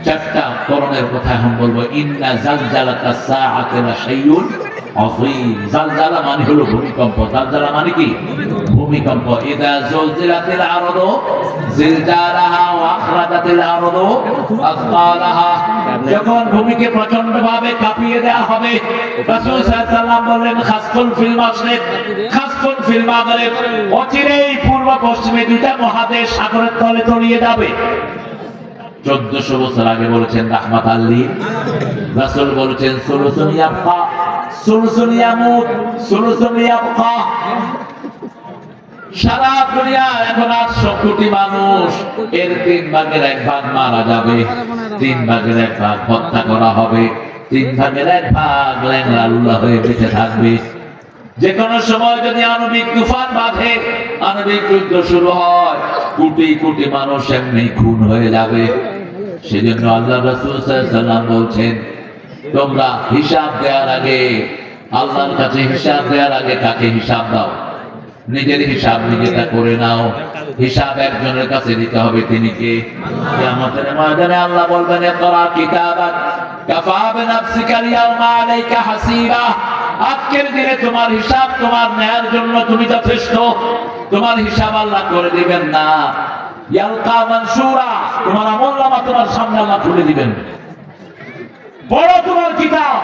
চারটা করণের কথা এখন বলবো। ইন্না জালজালাতাস সাআতি লাশাইউন আযীম। জালজালা মানে হলো ভূমিকম্প। জালজালা মানে কি? ভূমিকম্প। ইযা যুলজিলাতিল আরদু জিলজালাহা ওয়া আখরাজাতিল আরদু আসকালাহা। যখন ভূমিকে প্রচন্ডভাবে কাঁপিয়ে দেওয়া হবে, রাসূল সাল্লাল্লাহু আলাইহি ওয়াসাল্লাম বললেন খাসফুন ফিল মাশরিক খাসফুন ফিল মাগরিব। অচিরেই পূর্ব পশ্চিমে দুইটা মহাদেশ সাগরের তলে তলিয়ে যাবে। 1400 বছর আগে বলেছেন রাহমাত আল্লিল। রাসূল বলেছেন সুলুসুন ইয়াবকা সুলুসুন ইয়ামুত সুলুসুন ইয়াবকা। সারা দুনিয়া এখন 800 কোটি মানুষ, এর 3 ভাগের 1 ভাগ মারা যাবে, 3 ভাগের 1 ভাগ হত্যা করা হবে, 3 ভাগের 1 ভাগ ল্যাংড়া লুলা হয়ে বেঁচে থাকবে। যে কোনো সময় যদি আণবিক তুফান বাঁধে, আণবিক যুদ্ধ শুরু হয়, কোটি কোটি মানুষ এমনি খুন হয়ে যাবে। সেজন্য আল্লাহ রাসূল সাল্লাল্লাহু আলাইহি ওয়াসাল্লাম বলছেন, তোমরা হিসাব দেওয়ার আগে, আল্লাহর কাছে হিসাব দেওয়ার আগে কাকে হিসাব দাও? নিজের হিসাব নিজেটা করে নাও। হিসাব একজনের কাছে দিতে হবে, তিনি কে? কিয়ামতের ময়দানে আল্লাহ বলবেন, ইকরা কিতাবাক কাফা বিনাফসিকা আল-ইয়াওমা আলাইকা হাসিবা। আজকের দিনে তোমার হিসাব তোমার নেয়ার জন্য তুমি যথেষ্ট। তোমার হিসাব আল্লাহ করে দিবেন না। ইয়ালকা মানসুরা, তোমার আমলনামা তোমার সামনে আল্লাহ খুলে দিবেন। বড় তোমার কিতাব,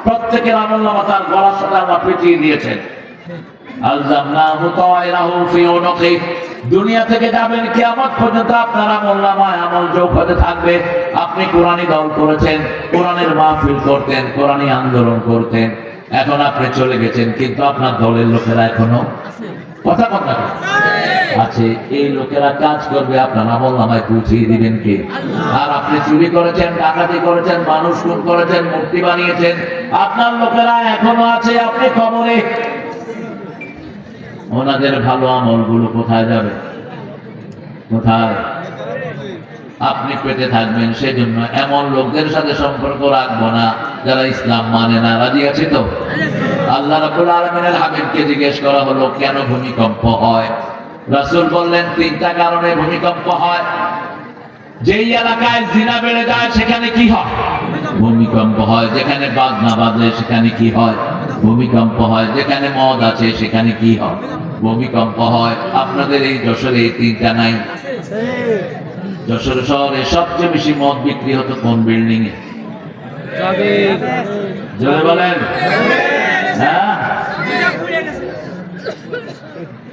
প্রত্যেকের আমলনামা তার গলার সাথে আল্লাহ পেঁচিয়ে দিয়েছেন। আলজামনাহু তায়রাহু ফি উনুকি। দুনিয়া থেকে যাবেন কিয়ামত পর্যন্ত আপনার আমলনামায় আমল যোগ হতে থাকবে। আপনি কোরআনী দল করেছেন, কোরআনের মাহফিল করতেন, কোরআনী আন্দোলন করতেন, এখন আপনি চলে গেছেন, কিন্তু আপনার দলের লোকেরা এখনো কথা আছে। এই লোকেরা কাজ করবে, আপনার আমলনামায় পৌঁছিয়ে দিবেন কে? আর আপনি চুরি করেছেন, ডাকাতি করেছেন, মানুষ খুন করেছেন, মূর্তি বানিয়েছেন, আপনার লোকেরা এখনো আছে, আপনি কবরে। ওনাদের ভালো আমলগুলো কোথায় যাবে? কোথায়? আপনি পেটে থাকবেন। সেজন্য এমন লোকদের সাথে সম্পর্ক রাখবো না যারা ইসলাম মানে না। রাজি আছি তো? আল্লাহ রাব্বুল আলামিনের হাবিবকে জিজ্ঞেস করা হলো, কেন ভূমিকম্প হয়? রাসূল বললেন, 3টা কারণে ভূমিকম্প হয়। যেই এলাকায় জিনা বেড়ে যায় সেখানে কি হয়? ভূমিকম্প হয়। যেখানে বাজনা বাজে সেখানে কি হয়? ভূমিকম্প হয়। যেখানে মদ আছে সেখানে কি হয়? ভূমিকম্প হয়। আপনাদের এই যশোরে এই 3টা নাই? যশোর শহরে সবচেয়ে বেশি মদ বিক্রি হতো কোন বিল্ডিং এ? জোরে বলেন। হ্যাঁ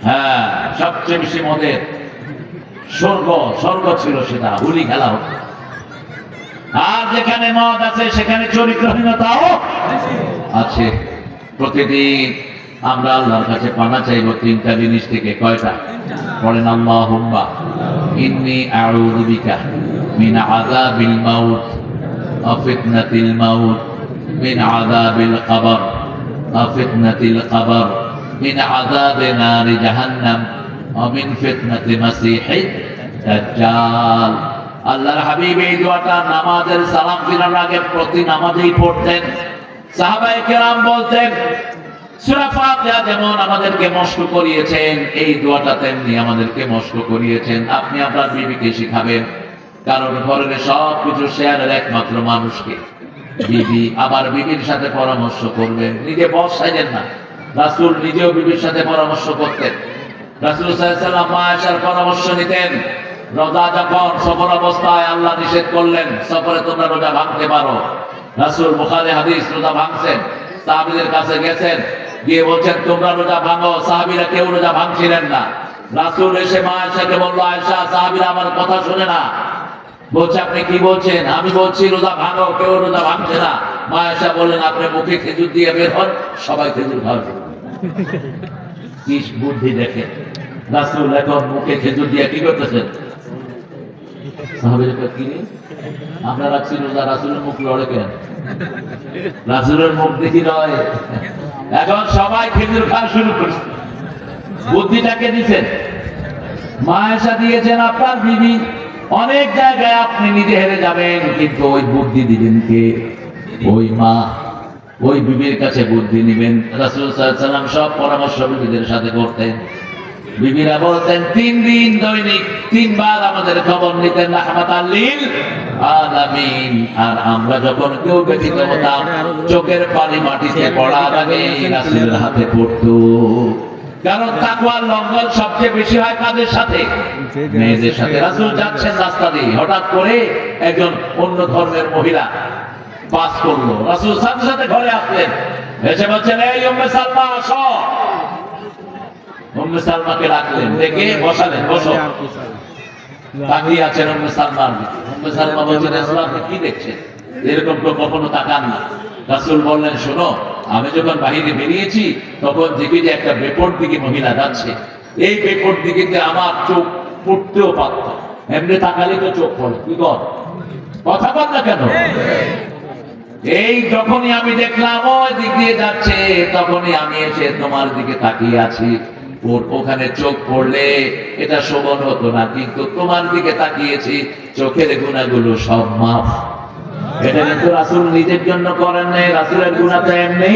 হ্যাঁ, সবচেয়ে বেশি মদের স্বর্গ ছিল, সেটা হুলি খেলা হতো। আর যেখানে মদ আছে সেখানে চরিত্রহীনতাও আছে। প্রতিদিন আমরা আল্লাহর কাছে পানা চাইব 3টা জিনিস থেকে। কয়টা? পড়েন, আল্লাহুম্মা ইন্নী আউযু বিকা মিন আযাবিল মাউত ওয়া ফিতনাতিল মাউত, মিন আযাবিল কবর ওয়া ফিতনাতিল কবর, মিন আযাবি নারি জাহান্নাম ওয়া মিন ফিতনাতি মাসিহিদ দাজ্জাল। আল্লাহর হাবিব এই দোয়াটা নামাজের সালাম ফিরার আগে প্রতি নামাজেই পড়তেন। সাহাবায়ে কেরাম বলতেন, সূরা ফাতিহা যেমন আমাদেরকে মস্ক করিয়েছেন, এই দোয়াটা তেমনি আমাদেরকে মস্ক করিয়েছেন। আপনি আপনার বিবিকে শিখাবেন, কারণ ঘরের সব কিছু শেয়ারের একমাত্র মানুষকে বিবি। আবার বিবির সাথে পরামর্শ করবেন, নিজে বস সাজেন না। রাসূল নিজেও বিবির সাথে পরামর্শ করতেন। রাসূল সাল্লাল্লাহু আলাইহি ওয়াসাল্লাম আয়েশার পরামর্শ নিতেন। রোজা যখন সফর অবস্থায় আল্লাহ নিষেধ করলেন, সফরে তোমরা রোজা ভাঙতে পারো। রাসূল বুখারী হাদিস, রোজা ভাঙছেন, সাহাবীদের কাছে গেছেন, গিয়ে বলছেন তোমরা রোজা ভাঙো। সাহাবীরা কেউ রোজা ভাঙছিলেন না। রাসূল এসে মা আয়েশাকে বলল, আয়েশা, সাহাবীরা আমার কথা শুনে না। বলছে, আপনি কি বলছেন? আমি বলছি রোজা ভাঙো, কেউ রোজা ভাঙছে না। মা আয়েশা বললেন, আপনি মুখে খেজুর দিয়ে বের হন, সবাই খেজুর খাবে। কি বুদ্ধি দেখে রাসূল! এখন মুখে খেজুর দিয়ে কি করতেছেন? সাহাবীরা কি আমরা রাখছি রোজা, রাসূলের মুখ লড়ে কেন? রাসূলের মুখ দেখি নয়, এখন সবাই খেজুর খাওয়া শুরু করছে। বুদ্ধিটাকে দিচ্ছেন মা আয়েশা দিয়েছেন। আপনার বিবি অনেক জায়গায় আপনি নিজে হেরে যাবেন, কিন্তু ওই বুদ্ধি দিবেন কে? ওই মা। ওই বিবির কাছে বুদ্ধি নিবেন। রাসূল সাল্লাল্লাহু আলাইহি ওয়াসাল্লাম সব পরামর্শ বিবিদের সাথে করতেন। বিবিরা বলতেন 3 দিন দৈনিক 3 বার আমাদের খবর নিতেন রাহমাতাল লিল আলামিন। আর আমরা যখন কেউ ব্যথিত হতাম চোখের পানি মাটিতে পড়ার আগে রাসূলের হাতে পড়তো। কারণ তাকওয়ার লঙ্ঘন সবচেয়ে বেশি হয় কাদের সাথে? মেয়েদের সাথে। রাসূল যাচ্ছেন রাস্তা দিয়ে, হঠাৎ করে একজন অন্য ধর্মের মহিলা পাস করলো। রাসূল সাথে সাথে ঘরে আসলেন, এসে বলছেন, এই উম্মে সালমা আসো। উম্মে সালমাকে ডাকলেন, ডেকে বসালেন, বসো। তাকিয়ে আছেন উম্মে সালমা। উম্মে সালমা বলছেন, রাসূল আপনি কি দেখছেন? এরকম তো কখনো তাকান না। রাসূল বললেন, শোনো, আমি যখন বাহিরে বেরিয়েছি তখন দেখি যে একটা বেপর দিকে মহিলা যাচ্ছে। এই বেপর দিকে আমার চোখ পড়তেও পারত, এমনি তাকালে তো চোখ পড়ে। কি কথা বল না কেন? এই যখনই আমি দেখলাম ওই দিক দিয়ে যাচ্ছে, তখনই আমি এসে তোমার দিকে তাকিয়ে আছি। ওর ওখানে চোখ পড়লে এটা শোভন হতো না, কিন্তু তোমার দিকে তাকিয়েছি, চোখের গুনাহগুলো সব মাফ। এটা কিন্তু রাসূল নিজের জন্য করেন নাই, রাসূলের গুনাহ তো এমনি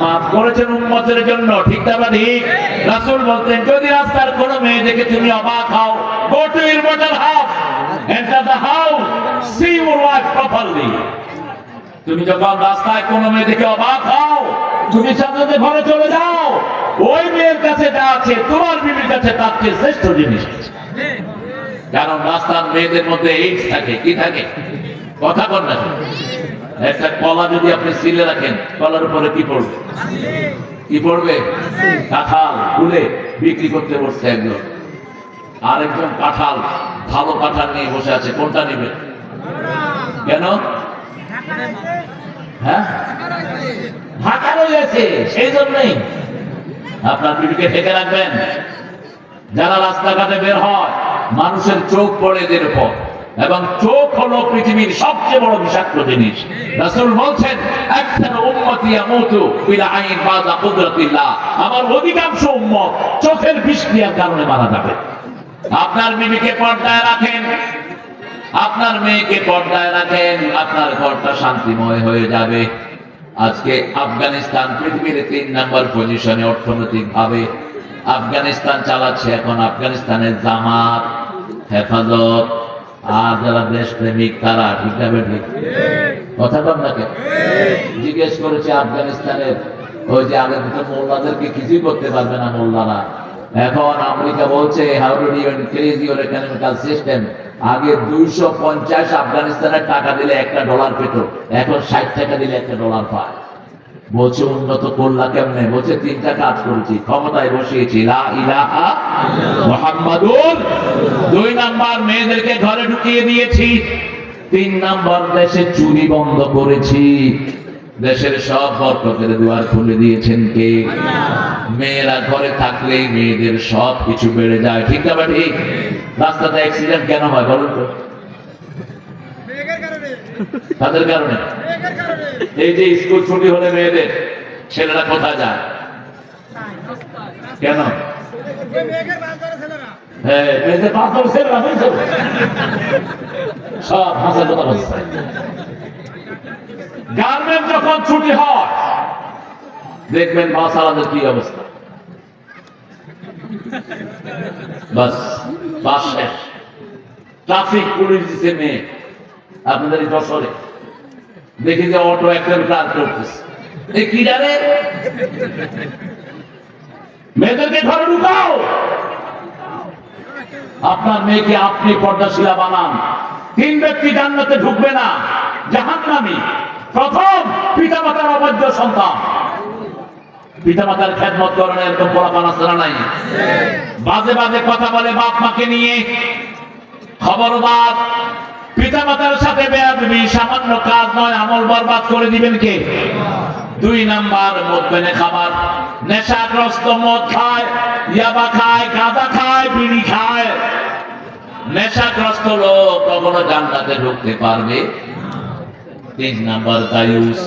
মাফ করেছেন উম্মতের জন্য। ঠিক না ঠিক? রাসূল বলতেন, যদি রাস্তার কোনো মেয়ে দেখে তুমি অবাক হও, go to your better half, enter the house, see your wife properly. তুমি যখন রাস্তায় কোনো মেয়ে দেখে অবাক হও, তুমি সাথে সাথে ঘরে চলে যাও। ওই মেয়ের কাছে যা আছে তোমার বিবির কাছে তার চেয়ে শ্রেষ্ঠ জিনিস আছে। কারণ রাস্তার মেয়েদের মধ্যে এইডস থাকে। কি থাকে? কথা বল না। একটা কলা যদি আপনি সিলে রাখেন, কলার উপরে কি পড়বে? কি পড়বে? কাঁঠাল খুলে বিক্রি করতে বসছে একজন, আরেকজন কাঁঠাল, ভালো কাঁঠাল নিয়ে বসে আছে। কোনটা নেবে? কেন? হ্যাঁ, ঢাকা রয়েছে, সেই জন্যই আপনার বিবিকে ঢেকে রাখবেন। যারা রাস্তাঘাটে বের হয়, মানুষের চোখ পড়ে এদের উপর, এবং চোখ হলো পৃথিবীর সবচেয়ে বড় বিষাক্ত জিনিস। রাসূল বলছেন, আকসারু উম্মতি ইয়ামুতু বিল আইন বাদা কুদরাতিল্লাহ, আমার অধিকাংশ উম্মত চোখের বিষক্রিয়ার কারণে মারা যাবে। আপনার বিবিকে পর্দায় রাখেন, আপনার মেয়েকে পর্দায় রাখেন, আপনার ঘরটা শান্তিময় হয়ে যাবে। আজকে আফগানিস্তান পৃথিবীর 3 নম্বর পজিশনে অর্থনৈতিক ভাবে। আফগানিস্তান চালাচ্ছে এখন আফগানিস্তানের জামাত, হেফাজত, আর যারা দেশপ্রেমিক তারা। ঠিক না ঠিক? কথা বল না কেন? জিজ্ঞেস করেছে আফগানিস্তানের ওই যে আগে তো মোল্লাদেরকে কিছুই করতে পারবে না মোল্লারা। এখন আমেরিকা বলছে, how do you increase your economical system. আগে 250 আফগানিস্তানের টাকা দিলে $1 পেত, এখন 60 টাকা দিলে $1 পায়। বলছে উন্নত করলা কেমনে? বলছে 3টা কাজ করেছি, ক্ষমতায় বসিয়েছি, লা ইলাহা মুহাম্মাদুর। 2 নাম্বার, মেয়েদেরকে ঘরে ঢুকিয়ে দিয়েছি। 3 নাম্বার, দেশে চুরি বন্ধ করেছি। দেশের সব বরকতের দুয়ার খুলে দিয়েছেন কে? মেয়েরা ঘরে থাকলেই মেয়েদের সব কিছু বেড়ে যায়। ঠিক না ঠিক? রাস্তাতে অ্যাক্সিডেন্ট কেন হয় বলুন তো? তাদের কারণে। এই যে স্কুল ছুটি হলে মেয়েদের, ছেলেরা কোথায় যায়? কেন? হ্যাঁ, মেয়েদের 5 জন ছেলেরা সব হাসা কথা বলছে। গার্মেন্ট যখন ছুটি হয়, দেখবেন বাসালাদের কি অবস্থা। বাস শেষ। ট্রাফিক পুলিশ দিচ্ছে মেয়ে। আপনাদের এই যশোরে দেখি যে অটো একটা কাজ করতেছে, এই কি জানে? মেয়েদেরকে ঘরে ঢুকাও। আপনার মেয়েকে আপনি পর্দাশীলা বানান। 3 ব্যক্তি জান্নাতে ঢুকবে না, জাহান্নামী। প্রথম, পিতামাতার অবাধ্য সন্তান। পিতামাতার খেদমত করে না এরকম পোলাপান আছে না নাই? বাজে বাজে কথা বলে বাপ মাকে নিয়ে, খবরদার। পিতামাতার সাথে বেয়াদবি সামান্য কাজ নয়, আমল বরবাদ করে দিবেন কে? 2 নাম্বার, মদপানে খাবার, নেশাগ্রস্ত মদ খায়, ইয়াবা খায়, গাঁজা খায়, বিড়ি খায়। নেশাগ্রস্ত লোক কখনো জান্নাতে ঢুকতে পারবে? 3 নাম্বার, দায়ুস।